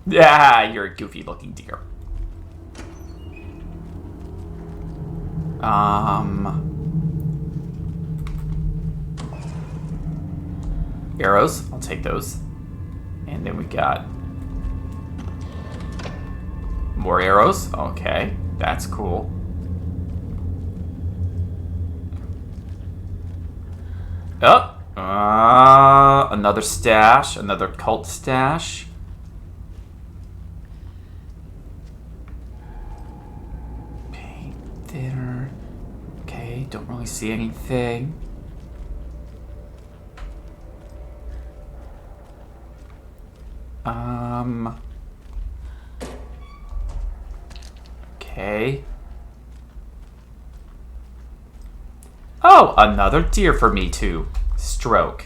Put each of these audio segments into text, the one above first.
Yeah, you're a goofy looking deer. Arrows, I'll take those. And then we got more arrows. Okay, that's cool. Oh, another stash, another cult stash. Paint thinner. Okay, don't really see anything. Okay. Oh, another deer for me to stroke.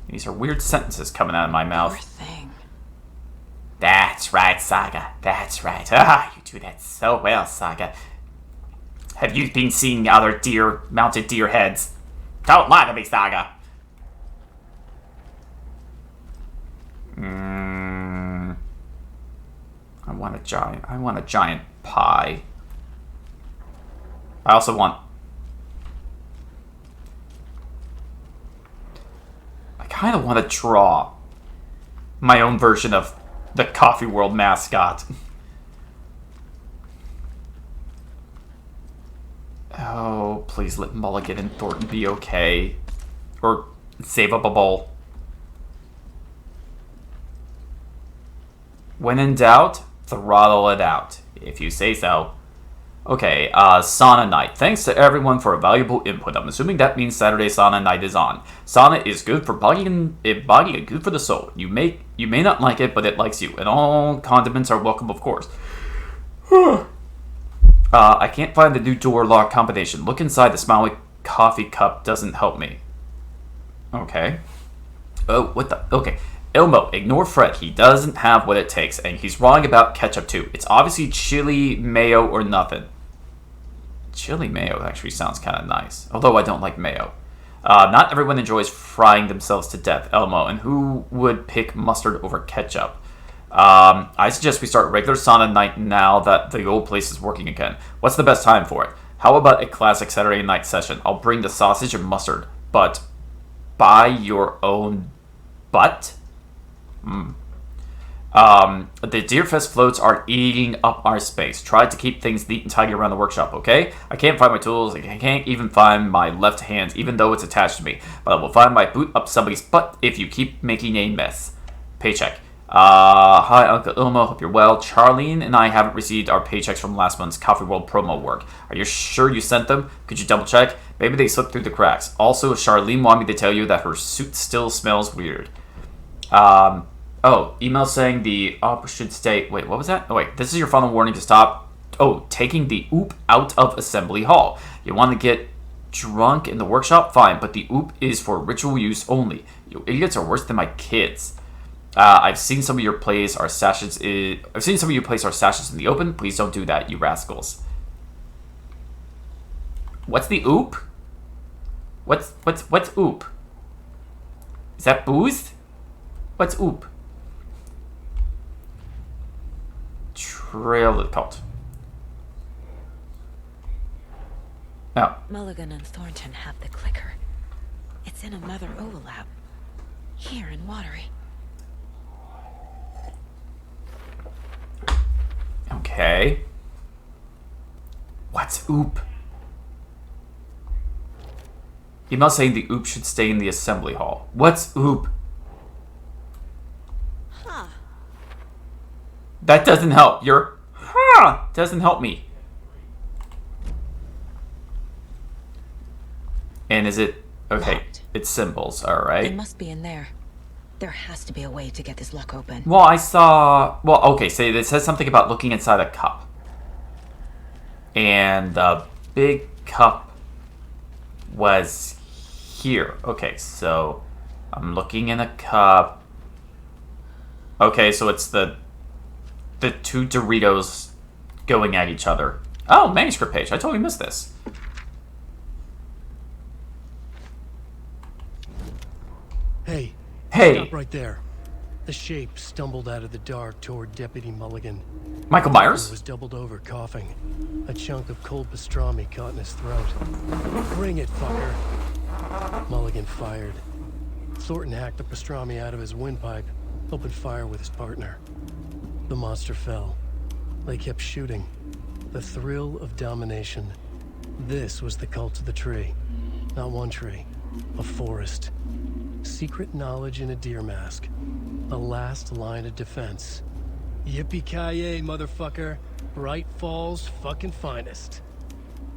These are weird sentences coming out of my mouth. Poor thing. That's right, Saga. That's right. Ah, you do that so well, Saga. Have you been seeing other mounted deer heads? Don't lie to me, Saga. I want a giant pie. I also want... I kind of want to draw my own version of the Coffee World mascot. Oh, please let Mulligan and Thornton be okay. Or save up a bowl. When in doubt, throttle it out, if you say so. Okay, sauna night. Thanks to everyone for a valuable input. I'm assuming that means Saturday sauna night is on. Sauna is good for body and good for the soul. You may not like it, but it likes you, and all condiments are welcome, of course. I can't find the new door lock combination. Look inside. The smiley coffee cup doesn't help me. Okay. Oh, what the? Okay. Elmo, ignore Fred. He doesn't have what it takes, and he's wrong about ketchup too. It's obviously chili, mayo, or nothing. Chili mayo actually sounds kind of nice, although I don't like mayo. Not everyone enjoys frying themselves to death, Elmo, and who would pick mustard over ketchup? I suggest we start regular sauna night now that the old place is working again. What's the best time for it? How about a classic Saturday night session? I'll bring the sausage and mustard, but buy your own butt? The Deerfest floats are eating up our space. Try to keep things neat and tidy around the workshop, okay? I can't find my tools. I can't even find my left hand, even though it's attached to me. But I will find my boot up somebody's butt if you keep making a mess. Paycheck. Hi, Uncle Ilmo. Hope you're well. Charlene and I haven't received our paychecks from last month's Coffee World promo work. Are you sure you sent them? Could you double check? Maybe they slipped through the cracks. Also, Charlene wanted me to tell you that her suit still smells weird. Oh, email saying the op should stay... Wait, what was that? Oh, wait. This is your final warning to stop... Oh, taking the oop out of Assembly Hall. You want to get drunk in the workshop? Fine, but the oop is for ritual use only. You idiots are worse than my kids. I've seen some of your plays are sashes... I've seen some of you place our sashes in the open. Please don't do that, you rascals. What's the oop? What's oop? Is that booze? What's oop? Trail of the cult. Oh. Mulligan and Thornton have the clicker. It's in a mother overlap. Here in Watery. Okay. What's oop? Email saying the oop should stay in the assembly hall. What's oop? Huh. That doesn't help. Your doesn't help me. And is it okay? Locked. It's symbols, all right. It must be in there. There has to be a way to get this lock open. Well, I saw... Well, okay, so it says something about looking inside a cup. And the big cup was here. Okay, so I'm looking in a cup. Okay, so it's the two Doritos going at each other. Oh, manuscript page. I totally missed this. Hey. Hey. Stop right there. The shape stumbled out of the dark toward Deputy Mulligan. Michael He Myers? was doubled over, coughing. A chunk of cold pastrami caught in his throat. Bring it, fucker. Mulligan fired. Thornton hacked the pastrami out of his windpipe, opened fire with his partner. The monster fell. They kept shooting. The thrill of domination. This was the cult of the tree. Not one tree, a forest. Secret knowledge in a deer mask. The last line of defense. Yippee-ki-yay, motherfucker. Bright Falls' fucking finest.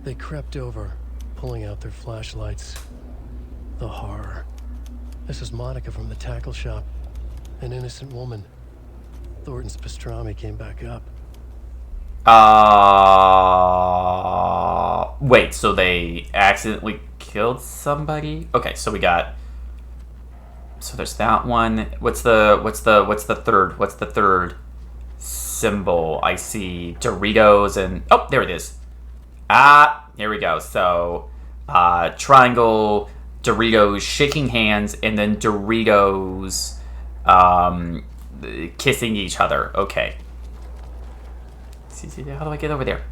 They crept over, pulling out their flashlights. The horror. This is Monica from the tackle shop. An innocent woman. Thornton's pastrami came back up. Wait, so they accidentally killed somebody? Okay, so we got... So there's that one. What's the third symbol? I see Doritos and... Oh, there it is. Here we go. So, triangle, Doritos shaking hands, and then Doritos kissing each other. Okay. How do I get over there?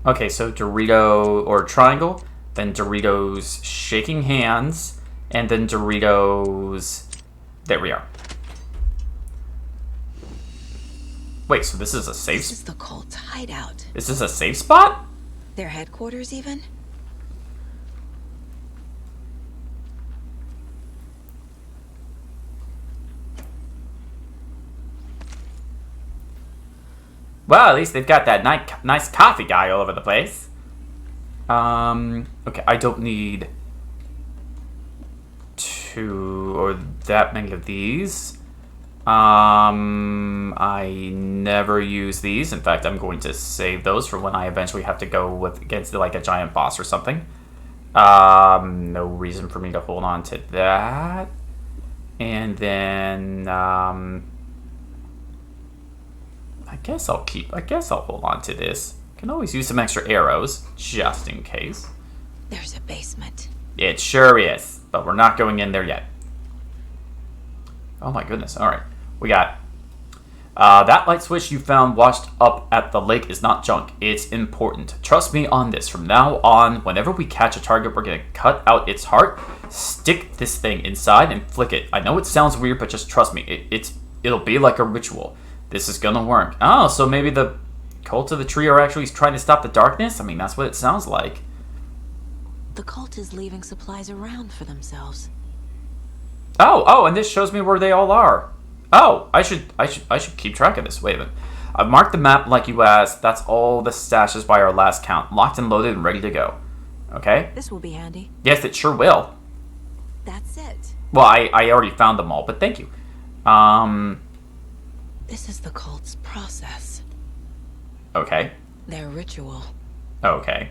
Okay, so Dorito or triangle, then Doritos shaking hands, and then Doritos... There we are. Wait, so this is a safe... This is the cult's hideout. Is this a safe spot? Their headquarters, even? Well, at least they've got that nice coffee guy all over the place. Okay, I don't need two or that many of these. I never use these. In fact, I'm going to save those for when I eventually have to go against like a giant boss or something. No reason for me to hold on to that. And then, I guess I'll hold on to this. Can always use some extra arrows, just in case. There's a basement. It sure is, but we're not going in there yet. Oh my goodness, alright. We got... that light switch you found washed up at the lake is not junk. It's important. Trust me on this. From now on, whenever we catch a target, we're going to cut out its heart, stick this thing inside, and flick it. I know it sounds weird, but just trust me. It'll be like a ritual. This is gonna work. Oh, so maybe the cult of the tree are actually trying to stop the darkness? I mean, that's what it sounds like. The cult is leaving supplies around for themselves. Oh, and this shows me where they all are. Oh, I should keep track of this. Wait a minute. I've marked the map like you asked. That's all the stashes by our last count. Locked and loaded and ready to go. Okay? This will be handy. Yes, it sure will. That's it. Well, I already found them all, but thank you. This is the cult's process. Okay. Their ritual. Okay.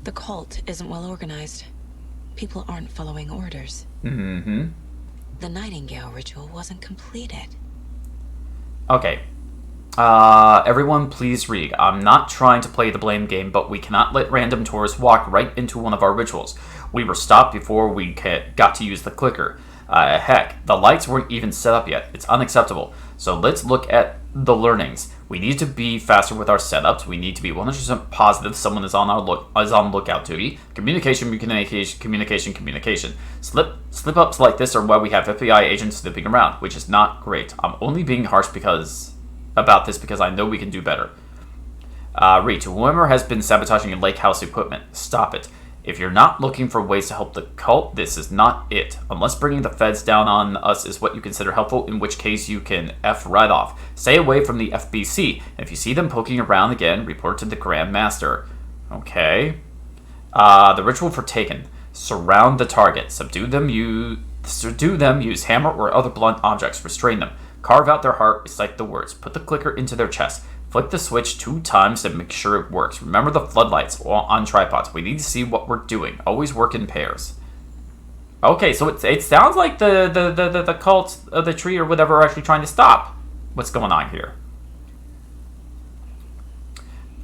The cult isn't well organized. People aren't following orders. Mm-hmm. The Nightingale ritual wasn't completed. Okay. Everyone please read. I'm not trying to play the blame game, but we cannot let random tourists walk right into one of our rituals. We were stopped before we got to use the clicker. Heck, the lights weren't even set up yet. It's unacceptable. So let's look at the learnings. We need to be faster with our setups. We need to be 100% positive someone is on lookout duty. Communication. Slip-ups like this are why we have FBI agents snooping around, which is not great. I'm only being harsh about this because I know we can do better. Read, to whoever has been sabotaging your lake house equipment, stop it. If you're not looking for ways to help the cult, this is not it. Unless bringing the feds down on us is what you consider helpful, in which case you can F right off. Stay away from the FBC. If you see them poking around again, report to the Grand Master. Okay. The ritual for Taken. Surround the target. Subdue them, use hammer or other blunt objects. Restrain them. Carve out their heart, recite the words. Put the clicker into their chest. Flick the switch 2 times to make sure it works. Remember the floodlights on tripods. We need to see what we're doing. Always work in pairs. Okay, so it sounds like the cult of the tree or whatever are actually trying to stop what's going on here.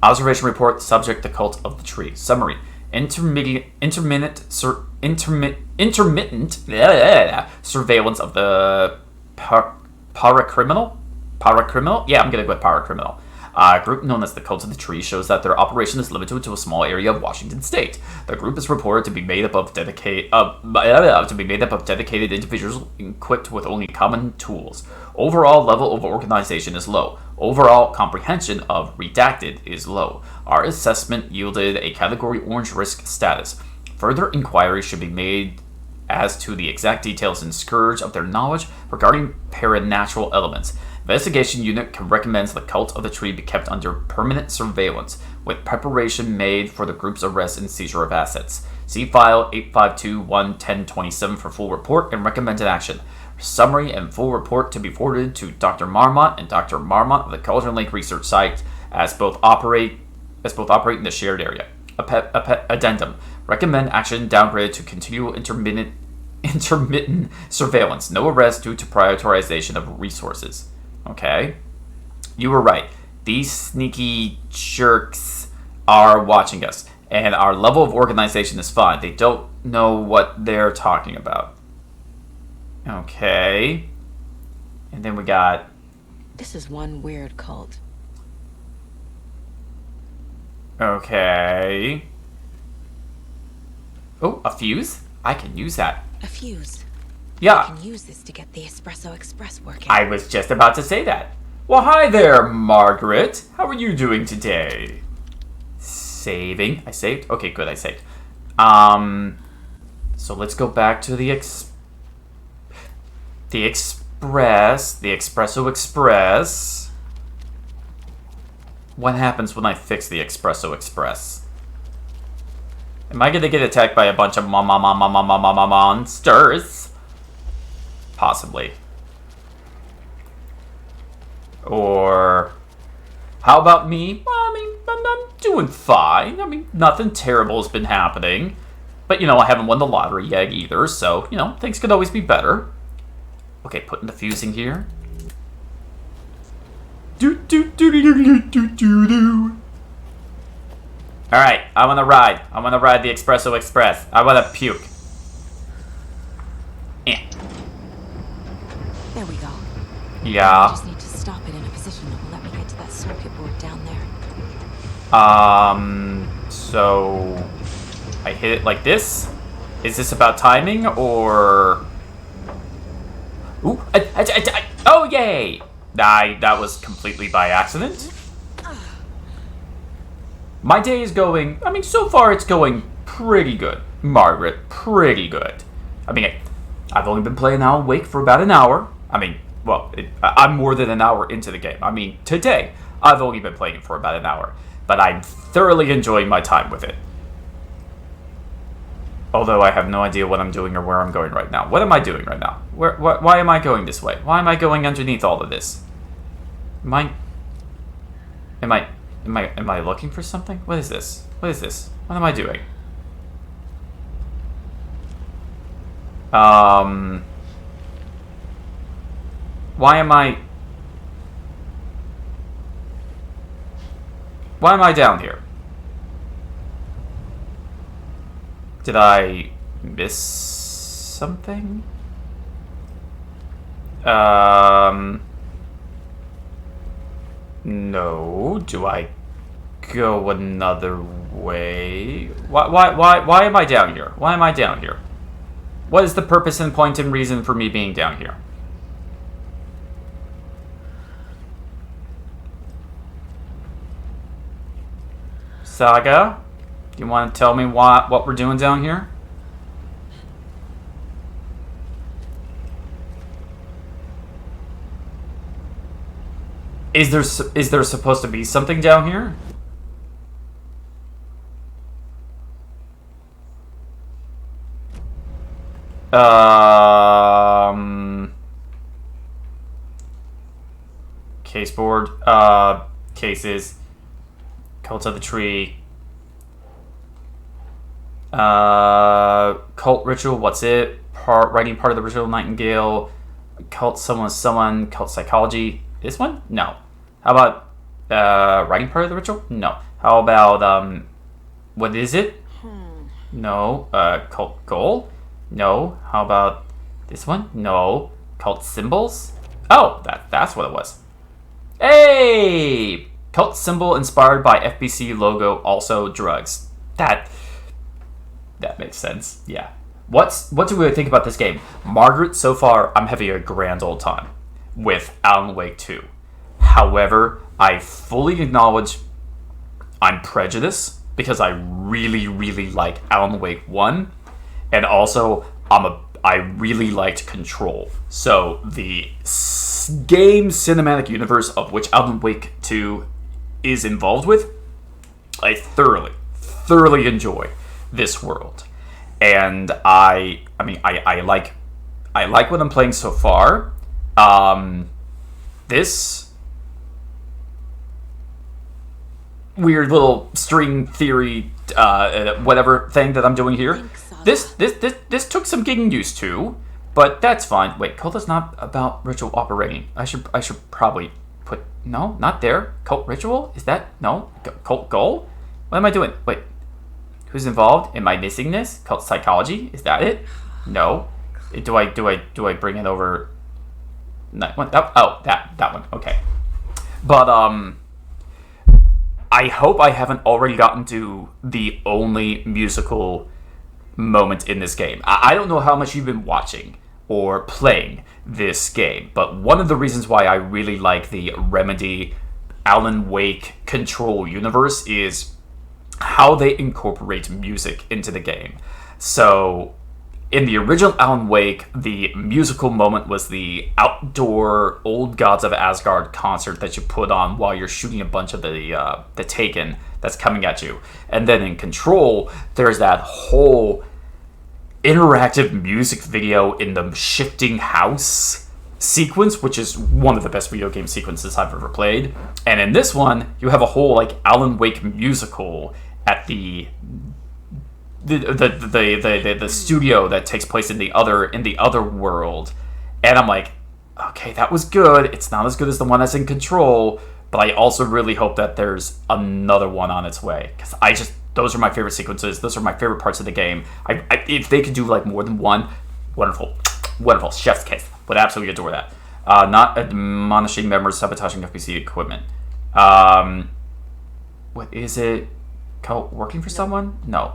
Observation report, subject the cult of the tree. Summary. intermittent surveillance of the paracriminal? Paracriminal? Yeah, I'm gonna go with paracriminal. A group known as the Cult of the Tree shows that their operation is limited to a small area of Washington State. The group is reported to be made up of dedicated individuals equipped with only common tools. Overall level of organization is low. Overall comprehension of redacted is low. Our assessment yielded a Category Orange risk status. Further inquiry should be made as to the exact details and scourge of their knowledge regarding paranatural elements. Investigation Unit recommends the Cult of the Tree be kept under permanent surveillance, with preparation made for the group's arrest and seizure of assets. See File 852-1-1027 for full report and recommended action. Summary and full report to be forwarded to Dr. Marmont and Dr. Marmont of the Cauldron Lake Research Site as both operate in the shared area. Addendum. Recommend action downgraded to continual intermittent surveillance. No arrest due to prioritization of resources. Okay. You were right. These sneaky jerks are watching us, and our level of organization is fine. They don't know what they're talking about. Okay. And then we got... This is one weird cult. Okay. Oh, a fuse? I can use that. A fuse. Yeah. I can use this to get the Espresso Express working. I was just about to say that. Well, hi there, Margaret. How are you doing today? Saving. I saved? Okay, good, I saved. So let's go back to the Espresso Express. What happens when I fix the Espresso Express? Am I gonna get attacked by a bunch of monsters? Possibly. Or how about me? Well, I mean, I'm doing fine. I mean, nothing terrible has been happening. But, you know, I haven't won the lottery yet either, so, you know, things could always be better. Okay, putting the fusing here. Alright, I wanna ride. I wanna ride the Espresso Express. I wanna puke. There we go. Yeah. I just need to stop it in a position that will let me get to that circuit board down there. So I hit it like this? Is this about timing, or... Ooh, oh, yay! That was completely by accident. My day is going, I mean, so far it's going pretty good. Margaret, pretty good. I mean, I've only been playing Alan Wake for about an hour. I mean, well, I'm more than an hour into the game. I mean, today, I've only been playing it for about an hour. But I'm thoroughly enjoying my time with it. Although I have no idea what I'm doing or where I'm going right now. What am I doing right now? Why am I going this way? Why am I going underneath all of this? Am I looking for something? What is this? What is this? What am I doing? Why am I down here? Did I miss something? No. Do I go another way? Why am I down here? Why am I down here? What is the purpose and point and reason for me being down here? Saga, do you want to tell me what we're doing down here? Is there supposed to be something down here? Case board, cases, Cult of the Tree, cult ritual, what's it? Writing part of the ritual, Nightingale, cult someone, cult psychology. This one? No. How about writing part of the ritual? No. How about what is it? No. Cult goal? No. How about this one? No. Cult symbols? Oh, that's what it was. Hey! Cult symbol inspired by FBC logo, also drugs. That makes sense. Yeah. What do we think about this game? Margaret, so far, I'm having a grand old time with Alan Wake 2. However, I fully acknowledge I'm prejudiced because I really, really like Alan Wake 1. And also, I really liked Control. So, the game cinematic universe of which Alan Wake 2 is involved with, I thoroughly enjoy this world. And I like what I'm playing so far. This weird little string theory, whatever thing that I'm doing here. This took some getting used to, but that's fine. Wait, cult is not about ritual operating. I should probably put no, not there. Cult ritual? Is that no? Cult goal? What am I doing? Wait. Who's involved? Am I missing this? Cult psychology? Is that it? No. Do I bring it over? That one? Oh, that one. Okay. But I hope I haven't already gotten to the only musical moment in this game. I don't know how much you've been watching or playing this game, but one of the reasons why I really like the Remedy Alan Wake Control universe is how they incorporate music into the game. So, in the original Alan Wake, the musical moment was the outdoor Old Gods of Asgard concert that you put on while you're shooting a bunch of the Taken that's coming at you. And then in Control, there's that whole interactive music video in the shifting house sequence, which is one of the best video game sequences I've ever played. And in this one, you have a whole like Alan Wake musical at the studio that takes place in the other world. And I'm like, okay, that was good. It's not as good as the one that's in Control, but I also really hope that there's another one on its way, because those are my favorite sequences. Those are my favorite parts of the game. If they could do like more than one, wonderful, chef's kiss. Would absolutely adore that. Not admonishing members sabotaging FBC equipment. What is it? Cult working for someone? No.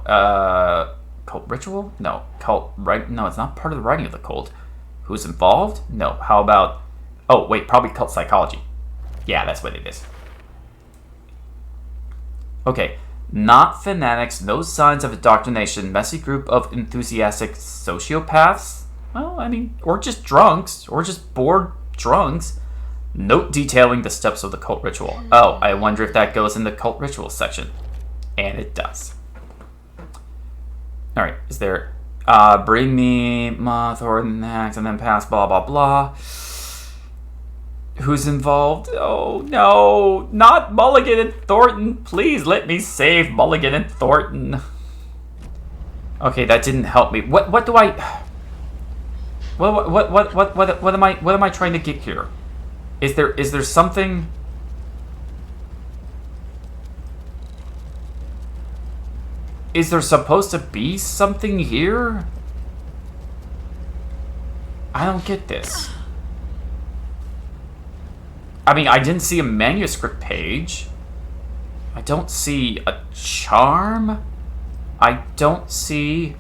Cult ritual? No. Cult right? No, it's not part of the writing of the cult. Who's involved? No. How about? Oh wait, probably cult psychology. Yeah, that's what it is. Okay. Not fanatics, no signs of indoctrination, messy group of enthusiastic sociopaths. Well, I mean, or just drunks, or just bored drunks. Note detailing the steps of the cult ritual. Oh, I wonder if that goes in the cult ritual section. And it does. Alright, is there... bring me moth or next and then pass blah blah blah. Who's involved? Oh no, not Mulligan and Thornton. Please let me save Mulligan and Thornton. Okay, that didn't help me. What do I... What am I trying to get here? Is there something? Is there supposed to be something here? I don't get this. I mean, I didn't see a manuscript page. I don't see a charm. I don't see...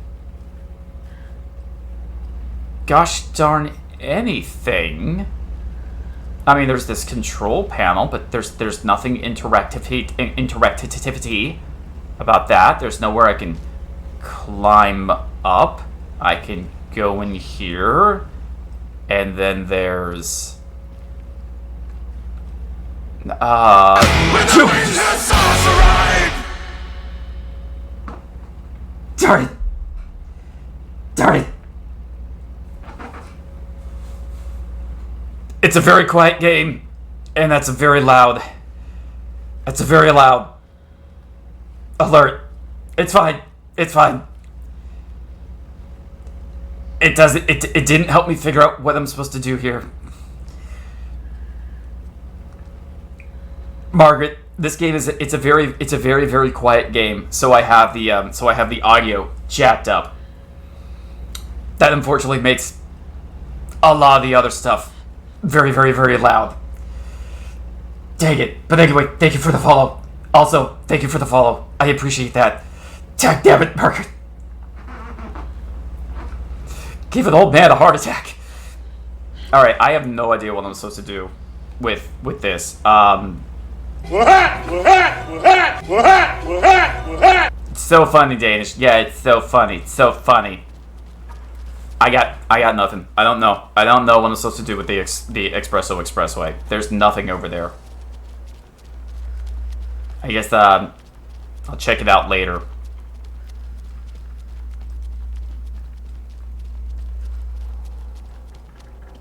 gosh darn anything. I mean, there's this control panel, but there's nothing interactivity about that. There's nowhere I can climb up. I can go in here, and then there's darn it! Darn it! It's a very quiet game, and that's a very loud alert. It's fine. It's fine. It didn't help me figure out what I'm supposed to do here. Margaret, This game is it's a very very quiet game. So I have the audio jacked up. That unfortunately makes a lot of the other stuff very very loud. Dang it. But anyway, thank you for the follow. Also, thank you for the follow. I appreciate that. Tag damn it, Margaret. Give an old man a heart attack. Alright, I have no idea what I'm supposed to do with this. It's so funny, Danish. Yeah, it's so funny. It's so funny. I got nothing. I don't know. I don't know what I'm supposed to do with the Espresso Expressway. There's nothing over there. I guess I'll check it out later.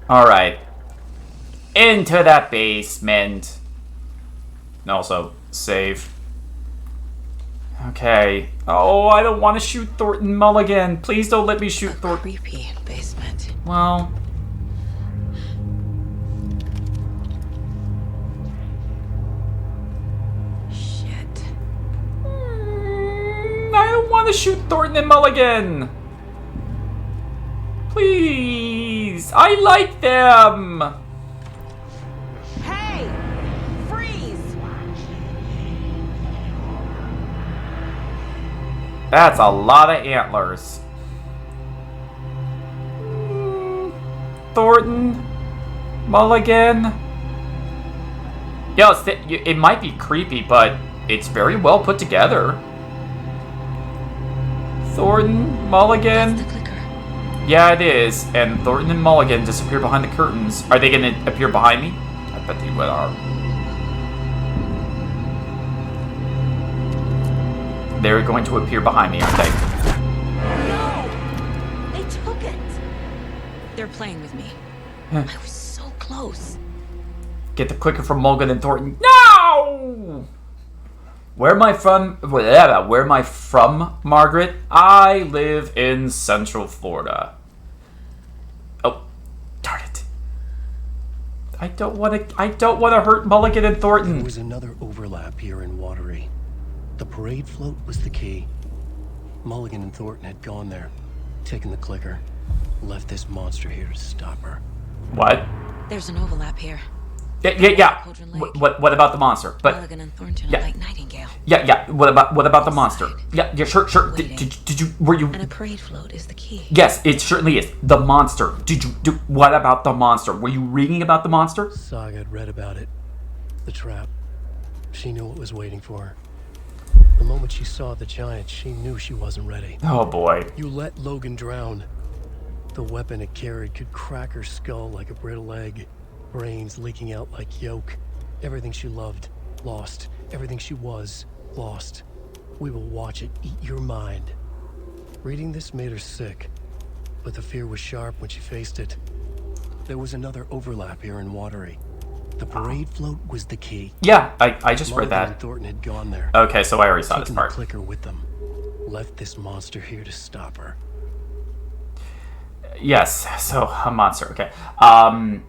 Alright. Into that basement. And also, save. Okay. Oh, I don't want to shoot Thornton Mulligan. Please don't let me shoot Thornton. Creepy basement. Well. Shit. I don't want to shoot Thornton and Mulligan. Please. I like them. Hey! Freeze! That's a lot of antlers. Thornton, Mulligan. Yo, it might be creepy, but it's very well put together. Thornton, Mulligan. That's the clicker. Yeah, it is. And Thornton and Mulligan disappear behind the curtains. Are they going to appear behind me? I bet they will are. They're going to appear behind me, aren't they? No! They took it! They're playing with me. I was so close. Get the clicker from Mulligan and Thornton. No! Where am I from? Where am I from, Margaret? I live in Central Florida. Oh, darn it! I don't want to hurt Mulligan and Thornton. There was another overlap here in Watery. The parade float was the key. Mulligan and Thornton had gone there, taken the clicker, left this monster here to stop her. What? There's an overlap here. Yeah. What about the monster? But Mulligan and Thornton yeah. are like Nightingale. Yeah. What about the monster? Yeah. Sure. Were you? And a parade float is the key. Yes, it certainly is. The monster. What about the monster? Were you reading about the monster? Saga had read about it. The trap. She knew what was waiting for her. The moment she saw the giant, she knew she wasn't ready. Oh boy. You let Logan drown. The weapon it carried could crack her skull like a brittle egg. Brains leaking out like yolk. Everything she loved, lost. Everything she was, lost. We will watch it eat your mind. Reading this made her sick, but the fear was sharp when she faced it. There was another overlap here in Watery. The parade float was the key. Yeah, I just read Mulligan that. and Thornton had gone there. Okay, so I already saw this Taken part. the clicker with them. Left this monster here to stop her. Yes, so a monster. Okay. I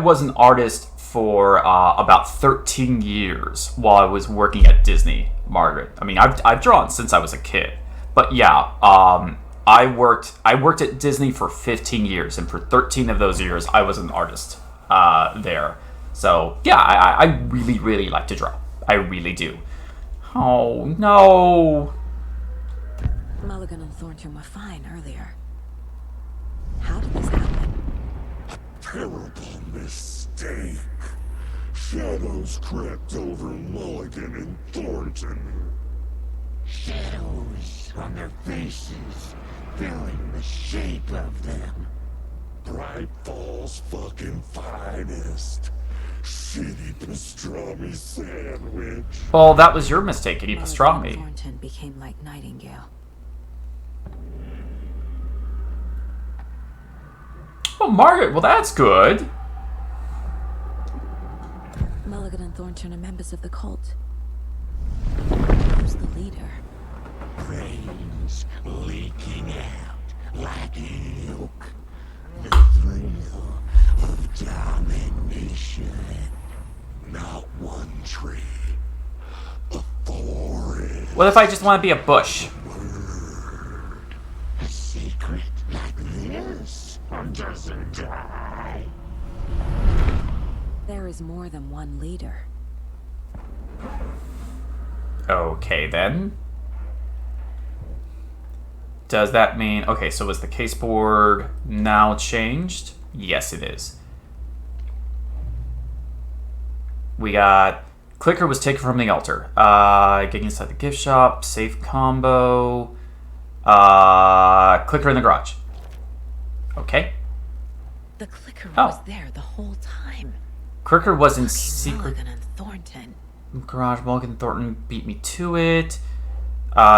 was an artist for about 13 years while I was working at Disney, Margaret. I mean, I've drawn since I was a kid, but yeah, I worked at Disney for 15 years, and for 13 of those years, I was an artist there. So yeah, I really really like to draw. I really do. Oh no. Mulligan and Thornton were fine earlier. How did this happen? Terrible mistake. Shadows crept over Mulligan and Thornton. Shadows on their faces, filling the shape of them. Bright Falls fucking finest. Shitty pastrami sandwich. Well, that was your mistake, Kitty Pastrami. Thornton became like Nightingale. Oh, Margaret, well, that's good. Mulligan and Thornton are members of the cult. Who's the leader? Brains leaking out like milk. The thrill of domination. What if I just want to be a bush? A secret like this doesn't die. There is more than one leader. Okay, then. Does that mean... Okay, so is the caseboard now changed? Yes, it is. We got... Clicker was taken from the altar. Getting inside the gift shop. Safe combo. Clicker in the garage. Okay. The clicker Oh. was there the whole time. Clicker was in Fucking secret... Mulligan and Thornton. Garage. Mulligan Thornton beat me to it.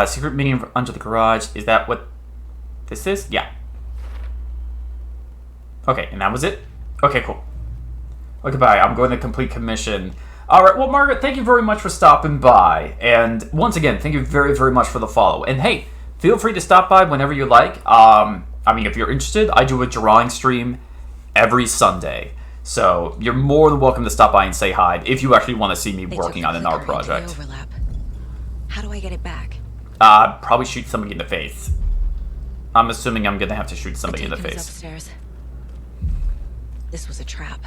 Secret meeting under the garage. Is that what this is? Yeah. Okay, and that was it? Okay, cool. Okay, bye. I'm going to complete commission. Alright, well, Margaret, thank you very much for stopping by. And once again, thank you very, very much for the follow. And hey, feel free to stop by whenever you like. I mean, if you're interested, I do a drawing stream every Sunday. So you're more than welcome to stop by and say hi if you actually want to see me They working took on the an art clicker into the project. overlap. How do I get it back? Probably shoot somebody in the face. I'm assuming I'm gonna have to shoot somebody in the Taken is face. upstairs. This was a trap.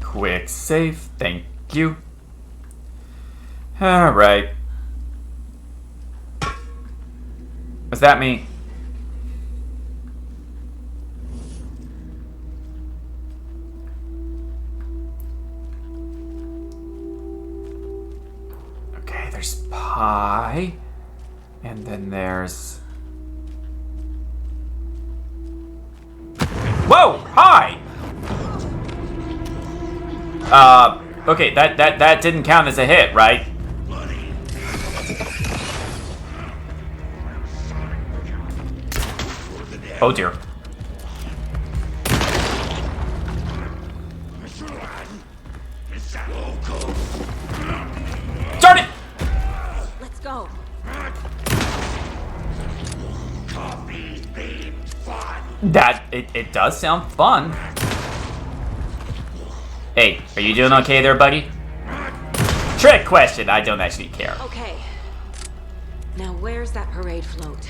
Quick save, thank you. Alright. Was that me? Okay, there's pie. And then there's... Whoa! Hi! Okay, that didn't count as a hit, right? Oh dear. Darn it! Let's go. It does sound fun. Hey, are you doing okay there, buddy? Trick question, I don't actually care. Okay. Now where's that parade float?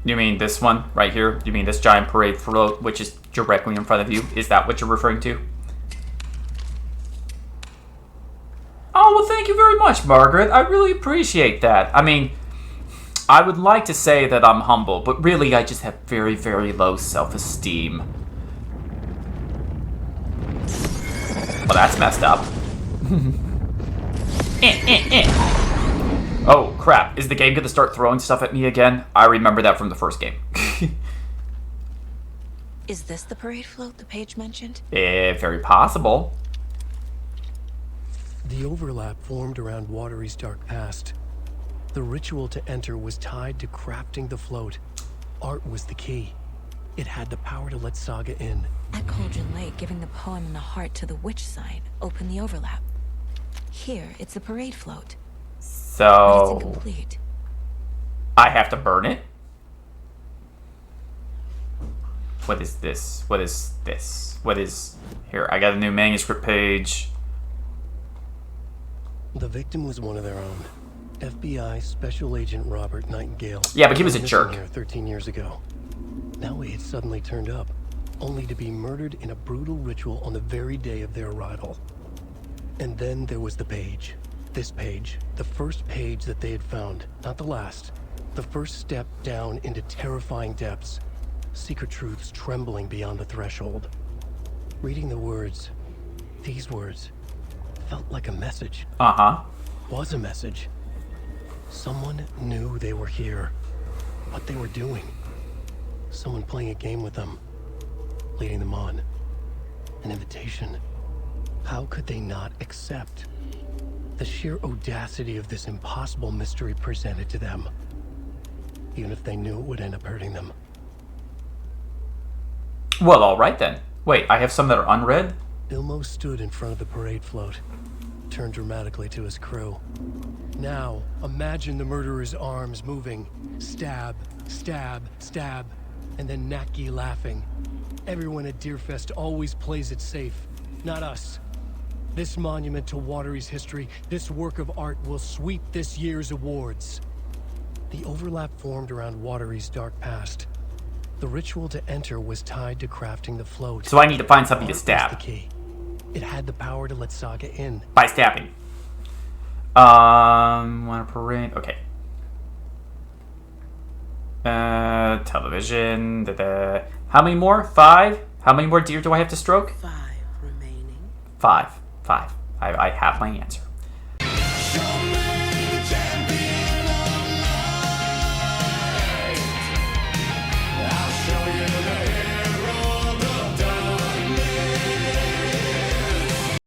You mean this one right here? You mean this giant parade float, which is directly in front of you? Is that what you're referring to? Oh, well, thank you very much, Margaret. I really appreciate that. I mean, I would like to say that I'm humble, but really I just have very, very low self-esteem. Well, that's messed up. Oh, crap. Is the game going to start throwing stuff at me again? I remember that from the first game. Is this the parade float the page mentioned? Very possible. The overlap formed around Watery's dark past. The ritual to enter was tied to crafting the float. Art was the key. It had the power to let Saga in. At Cauldron Lake, giving the poem and the heart to the witch sign opened the overlap. Here, it's the parade float. But it's So, incomplete. I have to burn it? What is this? What is this? What is... Here, I got a new manuscript page. The victim was one of their own. FBI Special Agent Robert Nightingale. Yeah, but he was a Missing jerk. here 13 years ago. Now he had suddenly turned up, only to be murdered in a brutal ritual on the very day of their arrival. And then there was the page. This page, the first page that they had found, not the last. The first step down into terrifying depths. Secret truths trembling beyond the threshold. Reading the words, these words, felt like a message. Uh-huh. Was a message. Someone knew they were here. What they were doing. Someone playing a game with them. Leading them on. An invitation. How could they not accept? The sheer audacity of this impossible mystery presented to them. Even if they knew it would end up hurting them. Well, alright then. Wait, I have some that are unread? Ilmo stood in front of the parade float. Turned dramatically to his crew. Now, imagine the murderer's arms moving. Stab, Stab, stab, and then Naki laughing. Everyone at Deerfest always plays it safe, not us. This monument to Watery's history, this work of art will sweep this year's awards. The overlap formed around Watery's dark past. The ritual to enter was tied to crafting the float. So I need to find something to Art was stab. the key. It had the power to let Saga in. By stabbing. Want to parade? Okay. Television. How many more? 5? How many more deer do I have to stroke? 5 remaining. 5. I have my answer. Show